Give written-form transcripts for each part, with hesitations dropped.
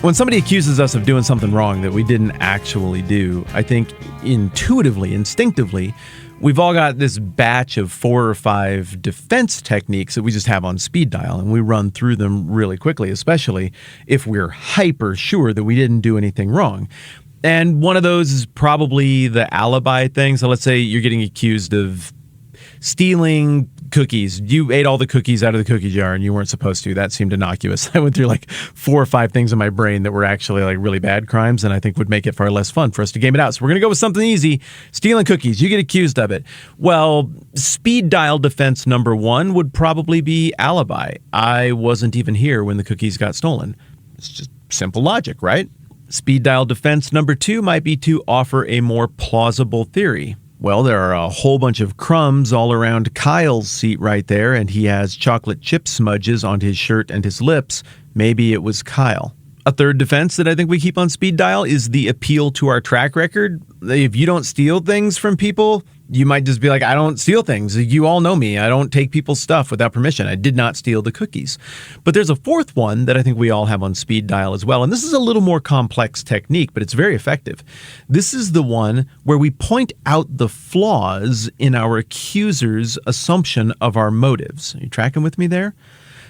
When somebody accuses us of doing something wrong that we didn't actually do, I think intuitively, instinctively, we've all got this batch of 4 or 5 defense techniques that we just have on speed dial, and we run through them really quickly, especially if we're hyper sure that we didn't do anything wrong. And one of those is probably the alibi thing. So let's say you're getting accused of stealing cookies. You ate all the cookies out of the cookie jar and you weren't supposed to. That seemed innocuous. I went through like 4 or 5 things in my brain that were actually like really bad crimes, and I think would make it far less fun for us to game it out. So we're going to go with something easy. Stealing cookies. You get accused of it. Well, speed dial defense number 1 would probably be alibi. I wasn't even here when the cookies got stolen. It's just simple logic, right? Speed dial defense number 2 might be to offer a more plausible theory. Well, there are a whole bunch of crumbs all around Kyle's seat right there, and he has chocolate chip smudges on his shirt and his lips. Maybe it was Kyle. A third defense that I think we keep on speed dial is the appeal to our track record. If you don't steal things from people, you might just be like, I don't steal things. You all know me. I don't take people's stuff without permission. I did not steal the cookies. But there's a fourth one that I think we all have on speed dial as well. And this is a little more complex technique, but it's very effective. This is the one where we point out the flaws in our accuser's assumption of our motives. Are you tracking with me there?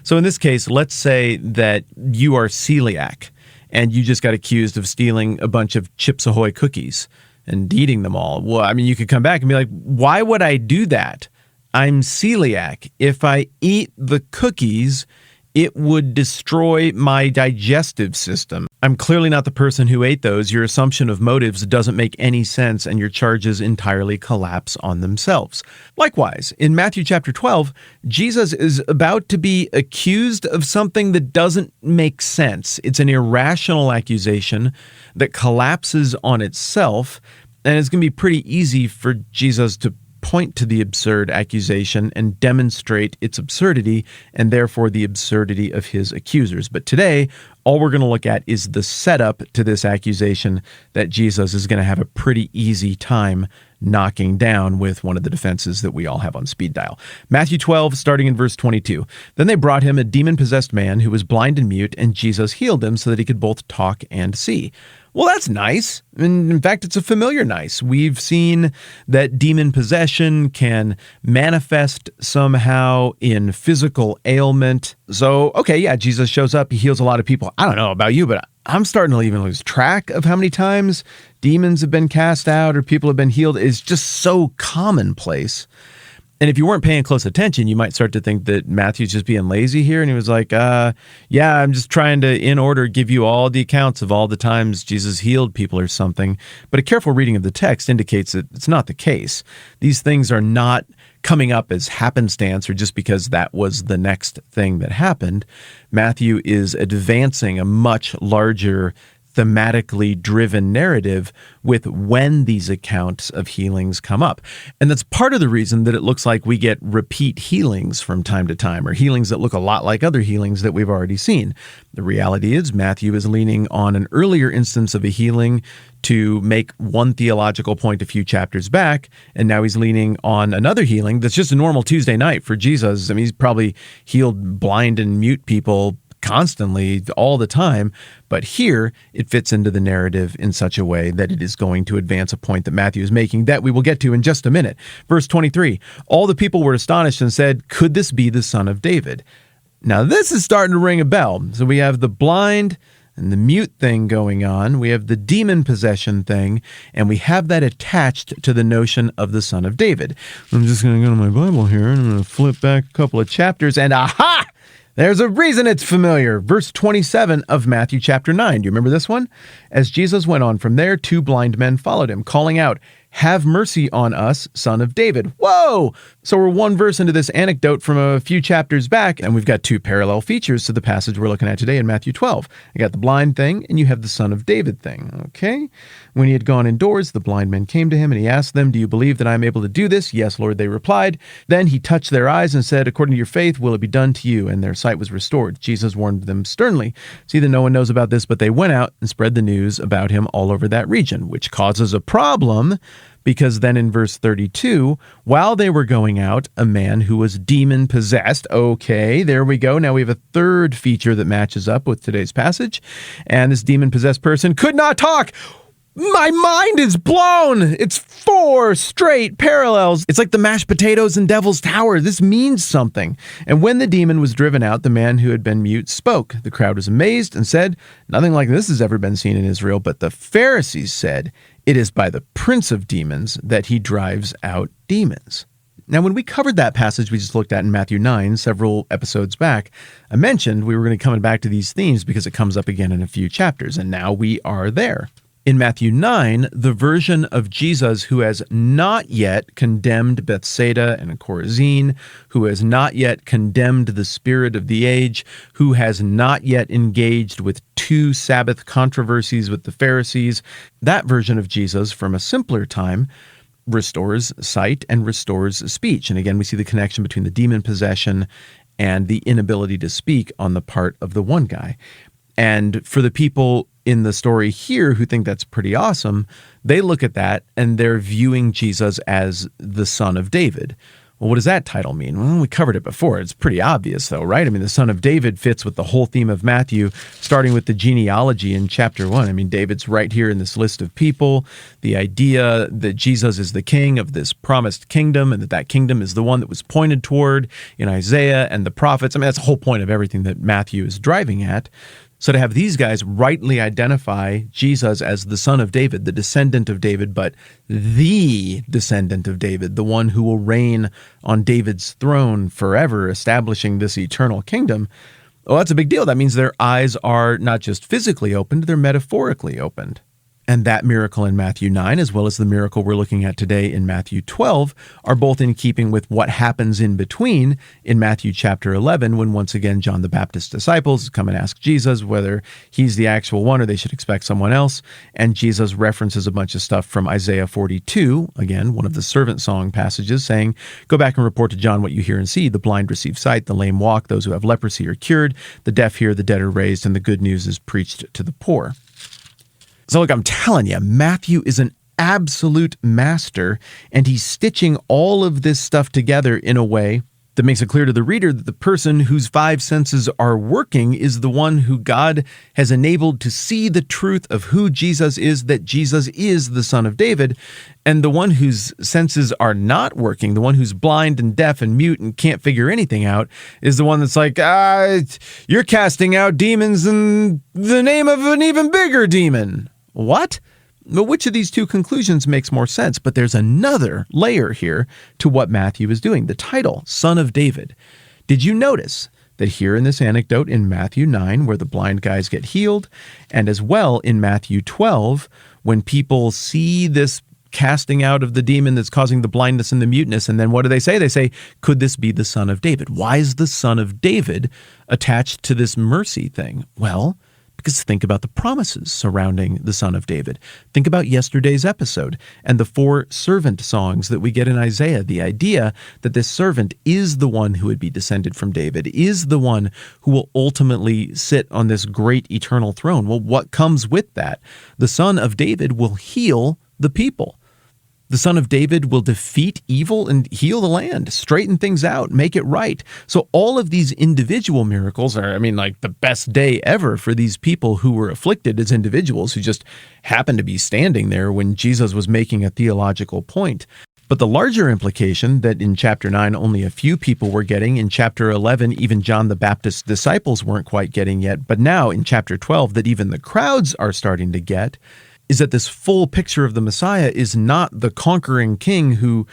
So in this case, let's say that you are celiac and you just got accused of stealing a bunch of Chips Ahoy cookies and eating them all. Well, I mean, you could come back and be like, why would I do that? I'm celiac. If I eat the cookies, it would destroy my digestive system. I'm clearly not the person who ate those. Your assumption of motives doesn't make any sense, and your charges entirely collapse on themselves. Likewise, in Matthew chapter 12, Jesus is about to be accused of something that doesn't make sense. It's an irrational accusation that collapses on itself, and it's going to be pretty easy for Jesus to point to the absurd accusation and demonstrate its absurdity and therefore the absurdity of his accusers. But today, all we're going to look at is the setup to this accusation that Jesus is going to have a pretty easy time knocking down with one of the defenses that we all have on speed dial. Matthew 12, starting in verse 22. Then they brought him a demon-possessed man who was blind and mute, and Jesus healed him so that he could both talk and see. Well, that's nice. And in fact, it's a familiar nice. We've seen that demon possession can manifest somehow in physical ailment. So, okay, yeah, Jesus shows up. He heals a lot of people. I don't know about you, but I'm starting to even lose track of how many times demons have been cast out or people have been healed. It's just so commonplace. And if you weren't paying close attention, you might start to think that Matthew's just being lazy here. And he was like, yeah, I'm just trying to, in order, give you all the accounts of all the times Jesus healed people or something. But a careful reading of the text indicates that it's not the case. These things are not coming up as happenstance or just because that was the next thing that happened. Matthew is advancing a much larger thematically driven narrative with when these accounts of healings come up. And that's part of the reason that it looks like we get repeat healings from time to time, or healings that look a lot like other healings that we've already seen. The reality is Matthew is leaning on an earlier instance of a healing to make one theological point a few chapters back, and now he's leaning on another healing that's just a normal Tuesday night for Jesus. I mean, he's probably healed blind and mute people constantly, all the time, but here it fits into the narrative in such a way that it is going to advance a point that Matthew is making that we will get to in just a minute. Verse 23, all the people were astonished and said, could this be the son of David? Now this is starting to ring a bell. So we have the blind and the mute thing going on, we have the demon possession thing, and we have that attached to the notion of the son of David. I'm just going to go to my Bible here, and I'm going to flip back a couple of chapters, and aha! There's a reason it's familiar. Verse 27 of Matthew chapter 9. Do you remember this one? As Jesus went on from there, 2 blind men followed him, calling out, have mercy on us, son of David. Whoa! So we're one verse into this anecdote from a few chapters back, and we've got 2 parallel features to the passage we're looking at today in Matthew 12. I got the blind thing, and you have the son of David thing, okay? When he had gone indoors, the blind men came to him, and he asked them, do you believe that I am able to do this? Yes, Lord, they replied. Then he touched their eyes and said, according to your faith, will it be done to you? And their sight was restored. Jesus warned them sternly. See that no one knows about this, but they went out and spread the news about him all over that region, which causes a problem, Because then in verse 32, while they were going out, a man who was demon-possessed. Okay, there we go. Now we have a third feature that matches up with today's passage. And this demon-possessed person could not talk. My mind is blown. It's 4 straight parallels. It's like the mashed potatoes in Devil's Tower. This means something. And when the demon was driven out, the man who had been mute spoke. The crowd was amazed and said, nothing like this has ever been seen in Israel. But the Pharisees said, it is by the prince of demons that he drives out demons. Now, when we covered that passage we just looked at in Matthew 9 several episodes back, I mentioned we were going to come back to these themes because it comes up again in a few chapters. And now we are there. In Matthew 9, the version of Jesus who has not yet condemned Bethsaida and Chorazin, who has not yet condemned the spirit of the age, who has not yet engaged with 2 Sabbath controversies with the Pharisees, that version of Jesus from a simpler time restores sight and restores speech. And again, we see the connection between the demon possession and the inability to speak on the part of the one guy. And for the people in the story here who think that's pretty awesome, they look at that and they're viewing Jesus as the son of David. Well, what does that title mean? Well, we covered it before. It's pretty obvious though, right? I mean, the son of David fits with the whole theme of Matthew, starting with the genealogy in chapter 1. I mean, David's right here in this list of people. The idea that Jesus is the king of this promised kingdom and that kingdom is the one that was pointed toward in Isaiah and the prophets. I mean, that's the whole point of everything that Matthew is driving at. So to have these guys rightly identify Jesus as the son of David, the descendant of David, but the descendant of David, the one who will reign on David's throne forever, establishing this eternal kingdom, well, that's a big deal. That means their eyes are not just physically opened, they're metaphorically opened. And that miracle in Matthew 9, as well as the miracle we're looking at today in Matthew 12, are both in keeping with what happens in between in Matthew chapter 11, when once again John the Baptist's disciples come and ask Jesus whether he's the actual one or they should expect someone else. And Jesus references a bunch of stuff from Isaiah 42, again, one of the servant song passages, saying, go back and report to John what you hear and see. The blind receive sight, the lame walk, those who have leprosy are cured, the deaf hear, the dead are raised, and the good news is preached to the poor. So look, I'm telling you, Matthew is an absolute master, and he's stitching all of this stuff together in a way that makes it clear to the reader that the person whose 5 senses are working is the one who God has enabled to see the truth of who Jesus is, that Jesus is the son of David, and the one whose senses are not working, the one who's blind and deaf and mute and can't figure anything out, is the one that's like, you're casting out demons in the name of an even bigger demon. What? Well, which of these two conclusions makes more sense? But there's another layer here to what Matthew is doing. The title, Son of David. Did you notice that here in this anecdote in Matthew 9, where the blind guys get healed, and as well in Matthew 12, when people see this casting out of the demon that's causing the blindness and the muteness, and then what do they say? They say, could this be the son of David? Why is the son of David attached to this mercy thing? Well, because think about the promises surrounding the son of David. Think about yesterday's episode and the 4 servant songs that we get in Isaiah. The idea that this servant is the one who would be descended from David, is the one who will ultimately sit on this great eternal throne. Well, what comes with that? The son of David will heal the people. The son of David will defeat evil and heal the land, straighten things out, make it right. So all of these individual miracles are, like the best day ever for these people who were afflicted as individuals who just happened to be standing there when Jesus was making a theological point. But the larger implication that in chapter 9 only a few people were getting, in chapter 11 even John the Baptist's disciples weren't quite getting yet, but now in chapter 12 that even the crowds are starting to get, is that this full picture of the Messiah is not the conquering king who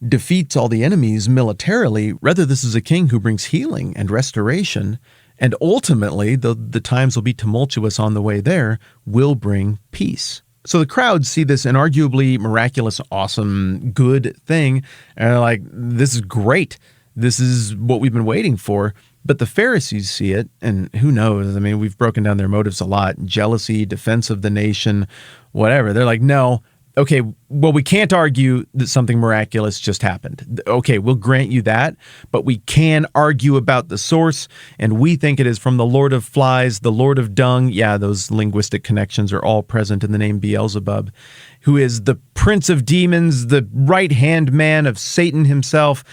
defeats all the enemies militarily. Rather, this is a king who brings healing and restoration, and ultimately, though the times will be tumultuous on the way there, will bring peace. So the crowds see this inarguably miraculous, awesome, good thing, and they're like, this is great. This is what we've been waiting for. But the Pharisees see it, and who knows? We've broken down their motives a lot. Jealousy, defense of the nation, whatever. They're like, no, okay, well, we can't argue that something miraculous just happened. Okay, we'll grant you that, but we can argue about the source, and we think it is from the Lord of Flies, the Lord of Dung. Yeah, those linguistic connections are all present in the name Beelzebub, who is the prince of demons, the right-hand man of Satan himself.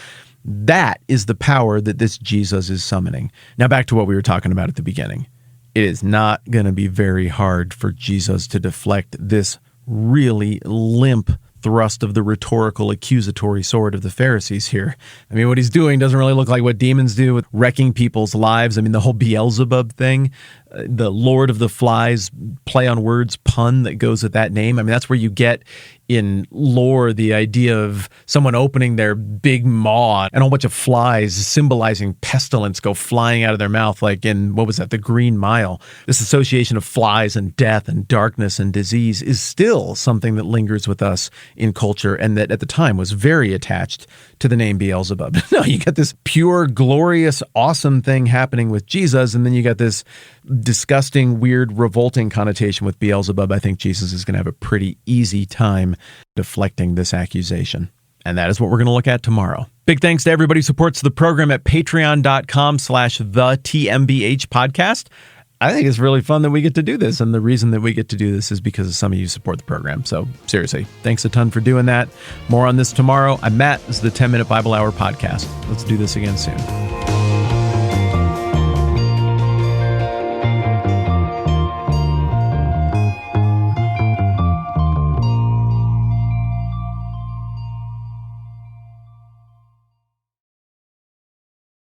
That is the power that this Jesus is summoning. Now, back to what we were talking about at the beginning. It is not going to be very hard for Jesus to deflect this really limp thrust of the rhetorical accusatory sword of the Pharisees here. I mean, what he's doing doesn't really look like what demons do with wrecking people's lives. I mean, the whole Beelzebub thing, the Lord of the Flies play on words pun that goes with that name. I mean, that's where you get in lore the idea of someone opening their big maw and a whole bunch of flies symbolizing pestilence go flying out of their mouth, like in, what was that, the Green Mile. This association of flies and death and darkness and disease is still something that lingers with us in culture, and that at the time was very attached to the name Beelzebub. No, you got this pure, glorious, awesome thing happening with Jesus, and then you got this disgusting, weird, revolting connotation with Beelzebub. I think Jesus is going to have a pretty easy time deflecting this accusation. And that is what we're going to look at tomorrow. Big thanks to everybody who supports the program at patreon.com/the TMBH I think it's really fun that we get to do this. And the reason that we get to do this is because of some of you support the program. So seriously, thanks a ton for doing that. More on this tomorrow. I'm Matt. This is the 10-Minute Bible Hour podcast. Let's do this again soon.